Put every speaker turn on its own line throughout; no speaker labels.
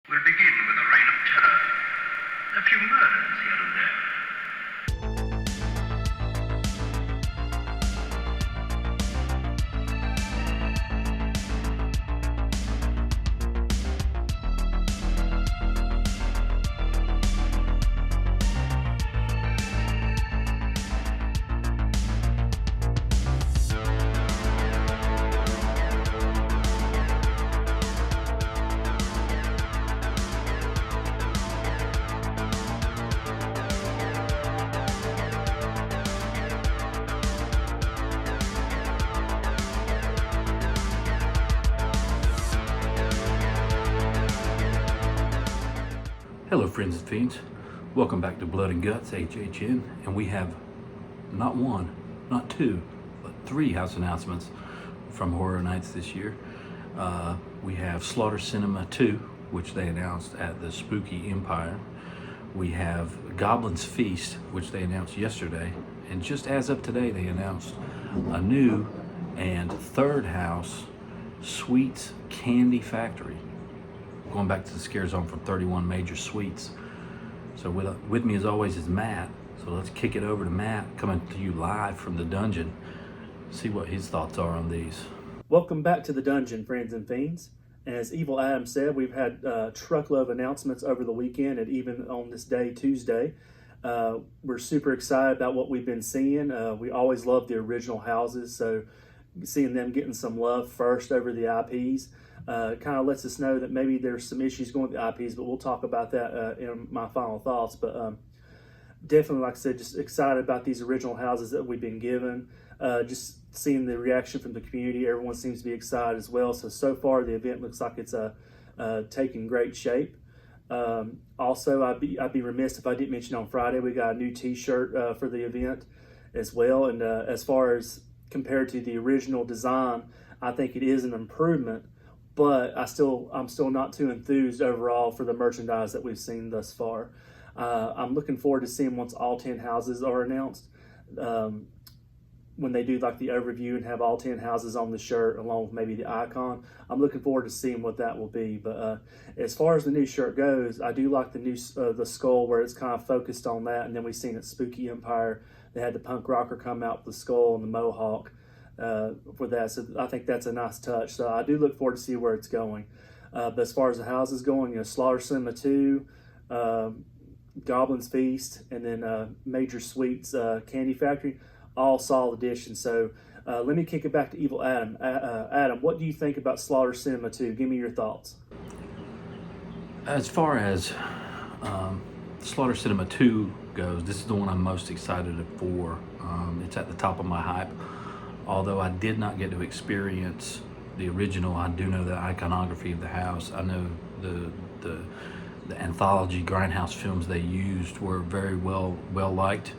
We'll begin with a reign of terror. A few murders here and there.
Hello friends and fiends, welcome back to Blood and Guts, HHN, and we have not one, not two, but three house announcements from Horror Nights this year. We have Slaughter Cinema 2, which they announced at the Spooky Empire. We have Goblins Feast, which they announced yesterday, and just as of today they announced a new and third house, Sweets Candy Factory, going back to the scare zone from 31 Major Suites. So with me as always is Matt. So let's kick it over to Matt, coming to you live from the dungeon. See what his thoughts are on these.
Welcome back to the dungeon, friends and fiends. As Evil Adam said, we've had a truckload of announcements over the weekend and even on this day, Tuesday. We're super excited about what we've been seeing. We always love the original houses, so seeing them getting some love first over the IPs kind of lets us know that maybe there's some issues going with the IPs, but we'll talk about that in my final thoughts. But definitely, like I said, just excited about these original houses that we've been given. Just seeing the reaction from the community, everyone seems to be excited as well. So far the event looks like it's taking great shape. Also, I'd be remiss if I didn't mention on Friday we got a new T-shirt for the event as well. And as far as compared to the original design, I think it is an improvement. But I'm still not too enthused overall for the merchandise that we've seen thus far. I'm looking forward to seeing once all 10 houses are announced. When they do like the overview and have all 10 houses on the shirt along with maybe the icon, I'm looking forward to seeing what that will be. But as far as the new shirt goes, I do like the new the skull where it's kind of focused on that. And then we've seen at Spooky Empire, they had the punk rocker come out with the skull and the mohawk. For that, so I think that's a nice touch. So I do look forward to see where it's going. But as far as the houses going, Slaughter Cinema 2, Goblins Feast, and then Major Suites Candy Factory, all solid additions. So let me kick it back to Evil Adam. Adam, what do you think about Slaughter Cinema 2? Give me your thoughts.
As far as Slaughter Cinema 2 goes, this is the one I'm most excited for. It's at the top of my hype. Although I did not get to experience the original, I do know the iconography of the house. I know the anthology grindhouse films they used were very well liked.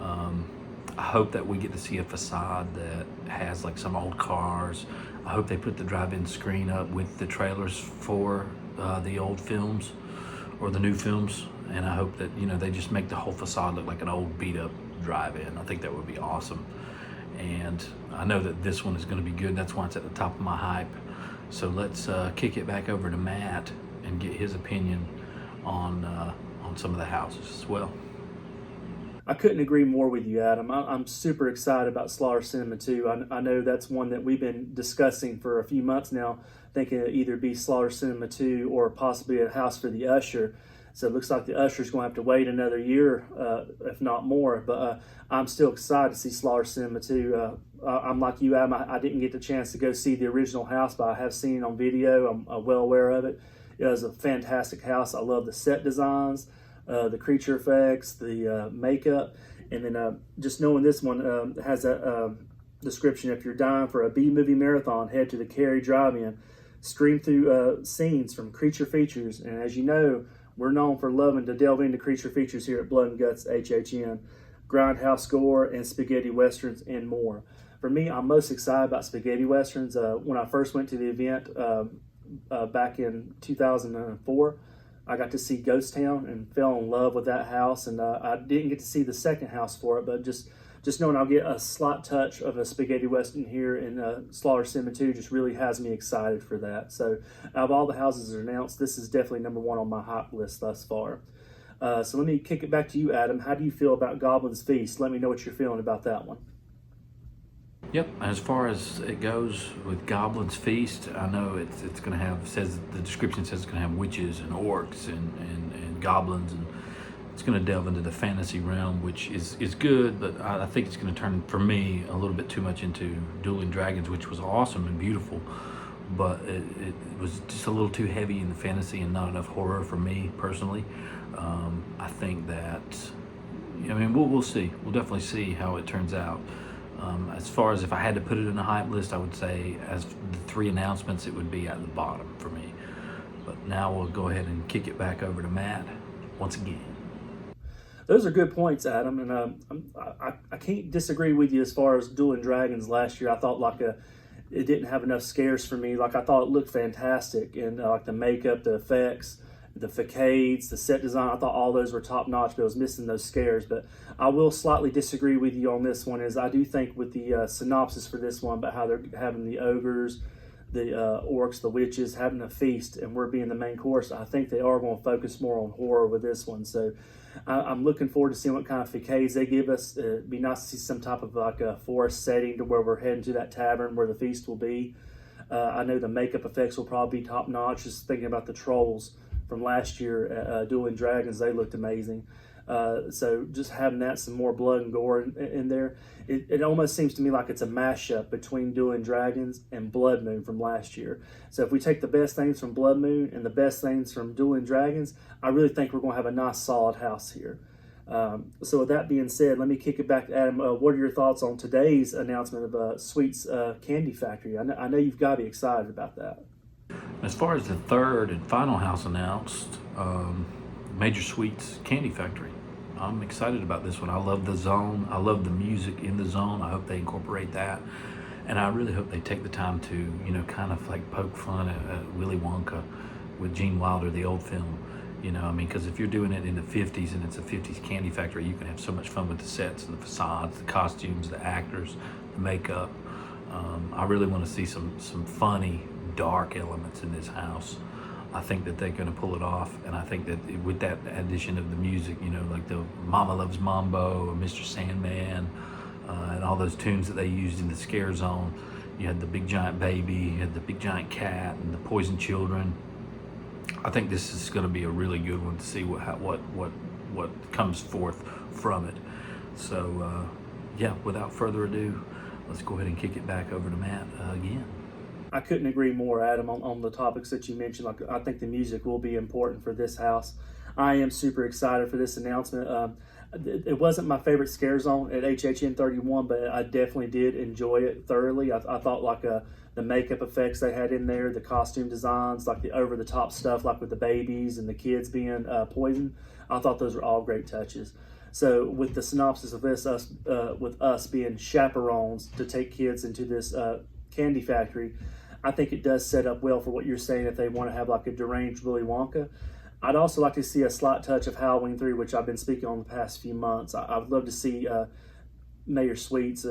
I hope that we get to see a facade that has like some old cars. I hope they put the drive-in screen up with the trailers for the old films or the new films. And I hope that, they just make the whole facade look like an old beat-up drive-in. I think that would be awesome. And I know that this one is going to be good. That's why it's at the top of my hype. So let's kick it back over to Matt and get his opinion on some of the houses as well.
I couldn't agree more with you, Adam. I'm super excited about Slaughter Cinema 2. I know that's one that we've been discussing for a few months now, thinking it'd either be Slaughter Cinema 2 or possibly a house for the Usher. So it looks like the Usher's going to have to wait another year, if not more. But I'm still excited to see Slaughter Cinema 2. I'm like you, Adam. I didn't get the chance to go see the original house, but I have seen it on video. I'm well aware of it. It was a fantastic house. I love the set designs, the creature effects, the makeup. And then just knowing this one has a description, if you're dying for a B-movie marathon, head to the Cary Drive-In. Stream through scenes from Creature Features. And as you know, we're known for loving to delve into creature features here at Blood and Guts HHN, grindhouse gore, and spaghetti westerns, and more. For me, I'm most excited about spaghetti westerns. When I first went to the event back in 2004, I got to see Ghost Town and fell in love with that house. And I didn't get to see the second house for it, but just just knowing I'll get a slight touch of a spaghetti western here in Slaughter Cinema 2 just really has me excited for that. So out of all the houses that are announced, this is definitely number one on my hype list thus far. So let me kick it back to you, Adam. How do you feel about Goblins Feast? Let me know what you're feeling about that one.
Yep, as far as it goes with Goblins Feast, I know it's going to have, says the description says it's going to have witches and orcs and goblins, and it's going to delve into the fantasy realm, which is good, but I think it's going to turn, for me, a little bit too much into Dueling Dragons, which was awesome and beautiful, but it was just a little too heavy in the fantasy and not enough horror for me personally. I think that, I mean, we'll see. We'll definitely see how it turns out. As far as if I had to put it in a hype list, I would say as the 3 announcements, it would be at the bottom for me. But now we'll go ahead and kick it back over to Matt once again.
Those are good points, Adam, and I can't disagree with you as far as Dueling Dragons last year. I thought it didn't have enough scares for me. Like I thought it looked fantastic, and like the makeup, the effects, the facades, the set design, I thought all those were top notch, but I was missing those scares. But I will slightly disagree with you on this one, is I do think with the synopsis for this one about how they're having the ogres, the orcs, the witches, having a feast, and we're being the main course, I think they are going to focus more on horror with this one. So I'm looking forward to seeing what kind of facades they give us. It'd be nice to see some type of like a forest setting to where we're heading to that tavern where the feast will be. I know the makeup effects will probably be top notch. Just thinking about the trolls from last year at Dueling Dragons, they looked amazing. So just having that, some more blood and gore in there, it almost seems to me like it's a mashup between Dueling Dragons and Blood Moon from last year. So if we take the best things from Blood Moon and the best things from Dueling Dragons, I really think we're going to have a nice solid house here. So with that being said, let me kick it back to Adam. What are your thoughts on today's announcement of Sweets Candy Factory? I know you've got to be excited about that.
As far as the third and final house announced, Major Sweets Candy Factory, I'm excited about this one. I love the zone. I love the music in the zone. I hope they incorporate that. And I really hope they take the time to, kind of like poke fun at Willy Wonka with Gene Wilder, the old film. Because if you're doing it in the 50s and it's a 50s candy factory, you can have so much fun with the sets and the facades, the costumes, the actors, the makeup. I really want to see some funny, dark elements in this house. I think that they're going to pull it off, and I think that with that addition of the music, like the Mama Loves Mambo or Mr. Sandman, and all those tunes that they used in the Scare Zone. You had the Big Giant Baby, you had the Big Giant Cat, and the Poison Children. I think this is going to be a really good one to see what comes forth from it. So, without further ado, let's go ahead and kick it back over to Matt again.
I couldn't agree more, Adam, on the topics that you mentioned. Like, I think the music will be important for this house. I am super excited for this announcement. It wasn't my favorite Scare Zone at HHN 31, but I definitely did enjoy it thoroughly. I thought like the makeup effects they had in there, the costume designs, like the over-the-top stuff, like with the babies and the kids being poisoned. I thought those were all great touches. So with the synopsis of this, with us being chaperones to take kids into this candy factory, I think it does set up well for what you're saying if they want to have like a deranged Willy Wonka. I'd also like to see a slight touch of Halloween 3, which I've been speaking on the past few months. I'd love to see Mayor Sweets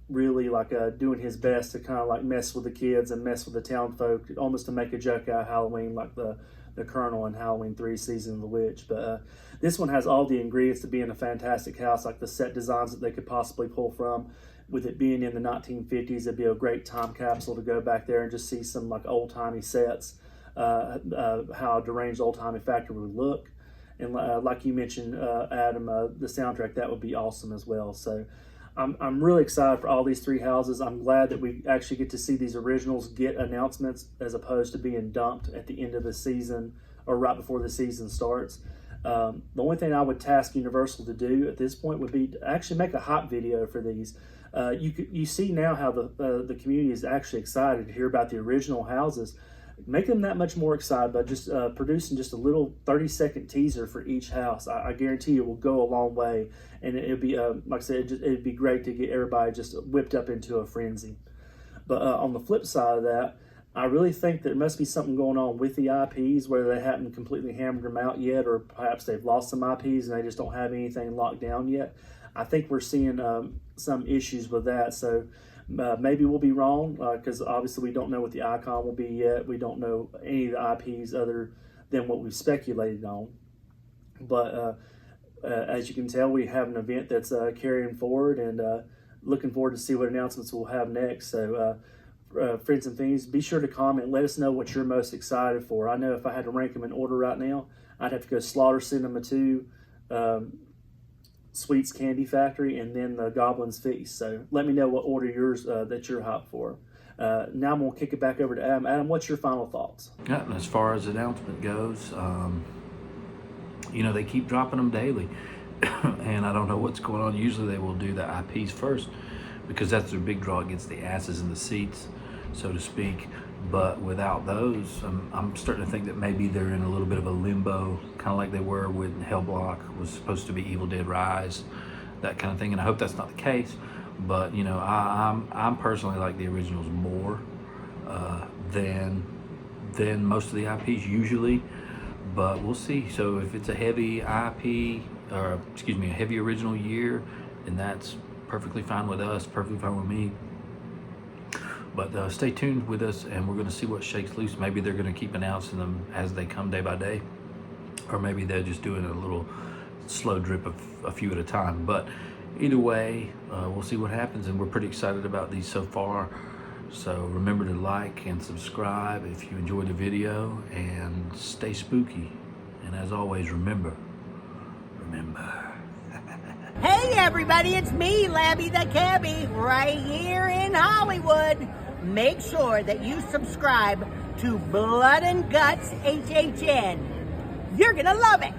really like doing his best to kind of like mess with the kids and mess with the town folk, almost to make a joke out of Halloween, like the Colonel in Halloween 3 Season of the Witch. But this one has all the ingredients to be in a fantastic house, like the set designs that they could possibly pull from. With it being in the 1950s, it'd be a great time capsule to go back there and just see some like old-timey sets, how a deranged old-timey factory would look. And like you mentioned, Adam, the soundtrack, that would be awesome as well. So I'm really excited for all these 3 houses. I'm glad that we actually get to see these originals get announcements as opposed to being dumped at the end of the season or right before the season starts. The only thing I would task Universal to do at this point would be to actually make a hype video for these. You see now how the community is actually excited to hear about the original houses. Make them that much more excited by just producing just a little 30-second teaser for each house. I guarantee it will go a long way, and it'd be like I said, it'd be great to get everybody just whipped up into a frenzy. But on the flip side of that, I really think there must be something going on with the IPs, whether they haven't completely hammered them out yet, or perhaps they've lost some IPs and they just don't have anything locked down yet. I think we're seeing some issues with that. So maybe we'll be wrong because obviously we don't know what the icon will be yet. We don't know any of the IPs other than what we've speculated on. But as you can tell, we have an event that's carrying forward, and looking forward to see what announcements we'll have next. So friends and fiends, be sure to comment. Let us know what you're most excited for. I know if I had to rank them in order right now, I'd have to go Slaughter Cinema 2, Sweets Candy Factory, and then the Goblins Feast. So let me know what order yours that you're hyped for. Now I'm going to kick it back over to Adam. Adam, what's your final thoughts?
Yeah, and as far as the announcement goes, they keep dropping them daily. And I don't know what's going on. Usually they will do the IPs first because that's their big draw. It gets the asses in the seats, so to speak. But without those, I'm starting to think that maybe they're in a little bit of a limbo, kind of like they were when Hellblock was supposed to be Evil Dead Rise, that kind of thing. And I hope that's not the case. But I'm personally like the originals more than most of the IPs usually. But we'll see. So if it's a heavy IP, or excuse me, a heavy original year, then that's perfectly fine with us, perfectly fine with me. But stay tuned with us, and we're going to see what shakes loose. Maybe they're going to keep announcing them as they come day by day, or maybe they're just doing a little slow drip of a few at a time. But either way, we'll see what happens, and we're pretty excited about these so far. So remember to like and subscribe if you enjoyed the video, and stay spooky. And as always, remember.
Hey everybody, it's me, Labby the Cabbie, right here in Hollywood. Make sure that you subscribe to Blood and Guts HHN. You're gonna love it.